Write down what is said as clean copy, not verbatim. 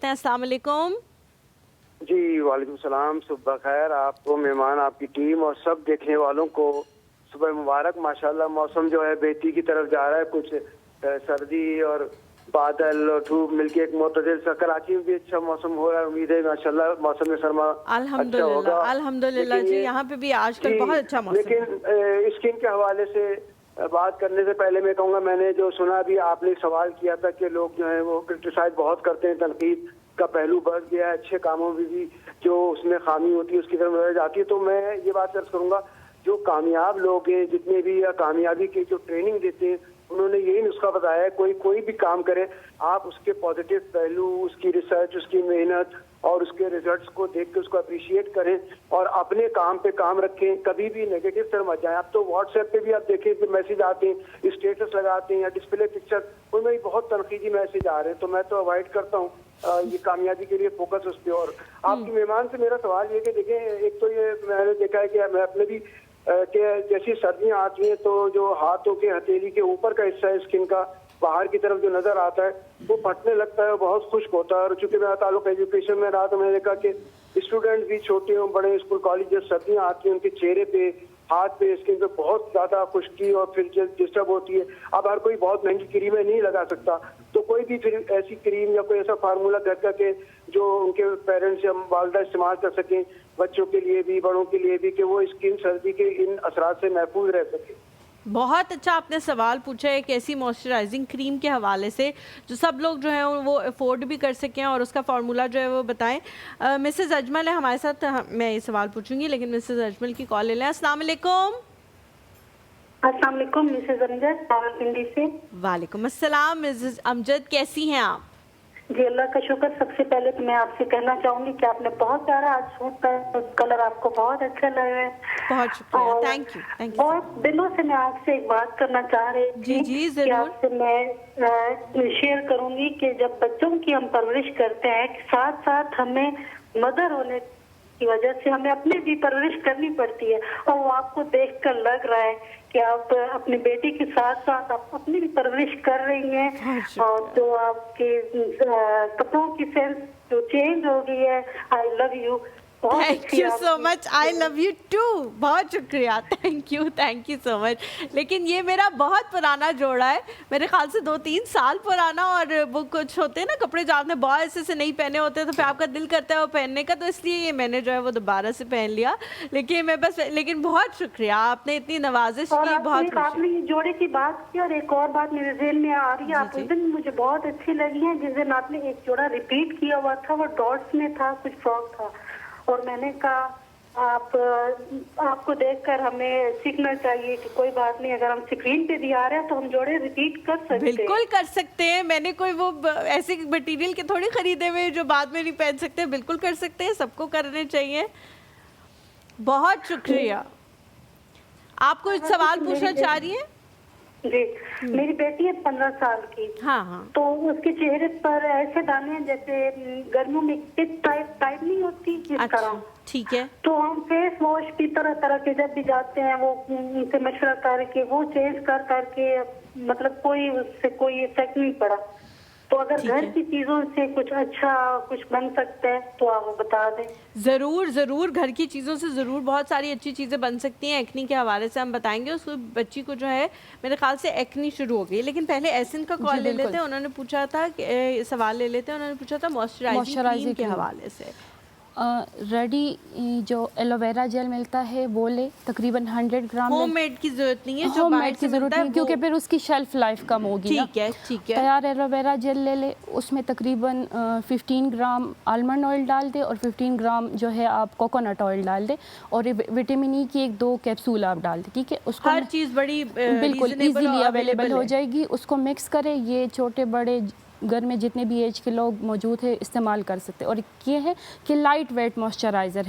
अस्सलाम वालेकुम। जी वालेकुम सलाम, सुबह खैर आपको, मेहमान, आपकी टीम और सब देखने वालों को सुबह मुबारक। माशाल्लाह मौसम जो है बेहतरी की तरफ जा रहा है। कुछ सर्दी और बादल और धूप मिलके एक मुतदिल सा, कराची में भी अच्छा मौसम हो रहा है। उम्मीद है माशाल्लाह मौसम में सरमा अच्छा होगा। अल्हम्दुलिल्लाह जी, यहाँ पे भी आजकल बहुत अच्छा मौसम है। लेकिन स्किन के हवाले से बात करने से पहले मैं कहूँगा, मैंने जो सुना भी, आपने सवाल किया था कि लोग जो है वो क्रिटिसाइज बहुत करते हैं, तनकीद का पहलू बढ़ गया है, अच्छे कामों में भी जो उसमें खामी होती है उसकी तरफ नजर जाती है। तो मैं ये बात अर्ज करूँगा, जो कामयाब लोग हैं जितने भी, या कामयाबी की जो ट्रेनिंग देते हैं, उन्होंने यही नुस्खा बताया है, कोई भी काम करे आप उसके पॉजिटिव पहलू, उसकी रिसर्च, उसकी मेहनत और उसके रिजल्ट्स को देख के उसको अप्रिशिएट करें और अपने काम पे काम रखें। कभी भी नेगेटिव तरफ मत जाएं। अब तो व्हाट्सएप पे भी आप देखें कि मैसेज आते हैं, स्टेटस लगाते हैं या डिस्प्ले पिक्चर, उनमें भी बहुत तनकीदी मैसेज आ रहे हैं। तो मैं तो अवॉइड करता हूँ ये कामयाबी के लिए फोकस उस पर। और आपकी मेहमान से मेरा सवाल ये कि देखें, एक तो ये मैंने देखा है कि मैं अपने भी कि जैसी सर्दियाँ आती हैं तो जो हाथों के हथेली के ऊपर का हिस्सा है स्किन का, बाहर की तरफ जो नजर आता है वो फटने लगता है, बहुत खुश्क होता है। और चूंकि मेरा ताल्लुक एजुकेशन में रहा तो मैंने देखा कि स्टूडेंट भी, छोटे हो बड़े, स्कूल कॉलेज, जब सर्दियाँ आती हैं उनके चेहरे पे, हाथ पे, स्किन पे बहुत ज्यादा खुश्की और फिर डिस्टर्ब होती है। अब हर कोई बहुत महंगी क्रीमें नहीं लगा सकता, तो कोई भी फिर ऐसी क्रीम या कोई ऐसा फार्मूला घर का के जो उनके पेरेंट्स या वालदा इस्तेमाल कर सकें, बच्चों के लिए भी बड़ों के लिए भी, कि वो स्किन सर्दी के इन असरात से महफूज रह सके। बहुत अच्छा आपने सवाल पूछा है, एक ऐसी मॉइस्चराइजिंग क्रीम के हवाले से जो सब लोग जो है वो अफोर्ड भी कर सकें और उसका फार्मूला जो है वो बताएं। मिसेस अजमल है हमारे साथ, मैं ये सवाल पूछूंगी लेकिन मिसेस अजमल की कॉल ले लें। अस्सलाम वालेकुम। अस्सलाम वालेकुम, मिसेस अमजद रावलपिंडी से। वालेकुम अस्सलाम मिसेस अमजद, कैसी हैं आप? जी अल्लाह का शुक्र। सबसे पहले तो मैं आपसे कहना चाहूंगी कि आपने बहुत प्यारा आज सूट पहना, कलर आपको बहुत अच्छा लग रहा है। बहुत शुक्रिया, थैंक यू। बहुत दिनों से मैं आपसे एक बात करना चाह रही थी। जी जरूर। कि आपसे मैं शेयर करूंगी कि जब बच्चों की हम परवरिश करते हैं, साथ साथ हमें मदर होने की वजह से हमें अपनी भी परवरिश करनी पड़ती है। और वो आपको देखकर लग रहा है कि आप अपनी बेटी के साथ साथ आप अपनी भी परवरिश कर रही हैं। और जो आपके कपड़ों की सेंस जो चेंज हो गई है, I love you. Thank you so much, I love you too. बहुत शुक्रिया, थैंक यू सो मच। लेकिन ये मेरा बहुत पुराना जोड़ा है, मेरे ख्याल से 2-3 साल पुराना। और वो कुछ होते हैं ना कपड़े जो आपने बहुत ऐसे से नहीं पहने होते तो फिर आपका दिल करता है वो पहनने का, तो इसलिए ये मैंने जो है वो दोबारा से पहन लिया। लेकिन बहुत शुक्रिया, आपने इतनी नवाजिश की। बहुत आपने ये जोड़े की बात की और एक और बात मेरे ज़हन में आ रही है। आप उस दिन मुझे बहुत अच्छी लगी है जिस दिन आपने एक जोड़ा रिपीट किया हुआ था, वो डॉट्स में था, कुछ फ्रॉक था। और मैंने कहा आपको देखकर हमें सीखना चाहिए कि कोई बात नहीं, अगर हम स्क्रीन पे भी आ रहे हैं तो हम जोड़े रिपीट कर सकते हैं। बिल्कुल कर सकते हैं। मैंने कोई वो ऐसे मटेरियल के थोड़ी खरीदे हुए जो बाद में नहीं पहन सकते। बिल्कुल कर सकते हैं, सबको करने चाहिए। बहुत शुक्रिया। आप कोई सवाल पूछना चाह रही हैं? जी, मेरी बेटी है 15 साल की। हाँ। तो उसके चेहरे पर ऐसे दाने हैं जैसे गर्मियों में टाइप नहीं होती इस तरह। ठीक है। तो हम फेस वॉश भी तरह तरह के जब भी जाते हैं वो उनसे मशवरा करके वो चेंज करके मतलब कोई उससे कोई इफेक्ट नहीं पड़ा। तो अगर घर की चीजों से कुछ अच्छा कुछ बन सकता है तो आप वो बता दें। ज़रूर घर की चीज़ों से ज़रूर बहुत सारी अच्छी चीज़ें बन सकती हैं। एक्नी के हवाले से हम बताएंगे। उस बच्ची को जो है मेरे ख्याल से एक्नी शुरू हो गई। लेकिन पहले एहसन का कॉल ले लेते हैं। उन्होंने पूछा था सवाल ले लेते हैं। उन्होंने पूछा था मॉइस्चराइजिंग के हवाले से। रेडी जो एलोवेरा जेल मिलता है वो ले, तकरीबन 100 ग्राम। होममेड की जरूरत नहीं है, जो होममेड की जरूरत नहीं, क्योंकि फिर उसकी शेल्फ लाइफ कम होगी। ठीक है। तैयार एलोवेरा जेल ले ले, उसमें तकरीबन 15 ग्राम आलमंड ऑयल डाल दे और 15 ग्राम जो है आप कोकोनट ऑयल डाल दे और विटामिन ई की 1-2 कैप्सूल आप डाल दे। ठीक है, उसको हर चीज़ बड़ी बिल्कुल इजीली अवेलेबल हो जाएगी। उसको मिक्स करें। ये छोटे बड़े घर में जितने भी एज के लोग मौजूद है इस्तेमाल कर सकते हैं। और ये है कि लाइट वेट मॉइस्चराइज़र है।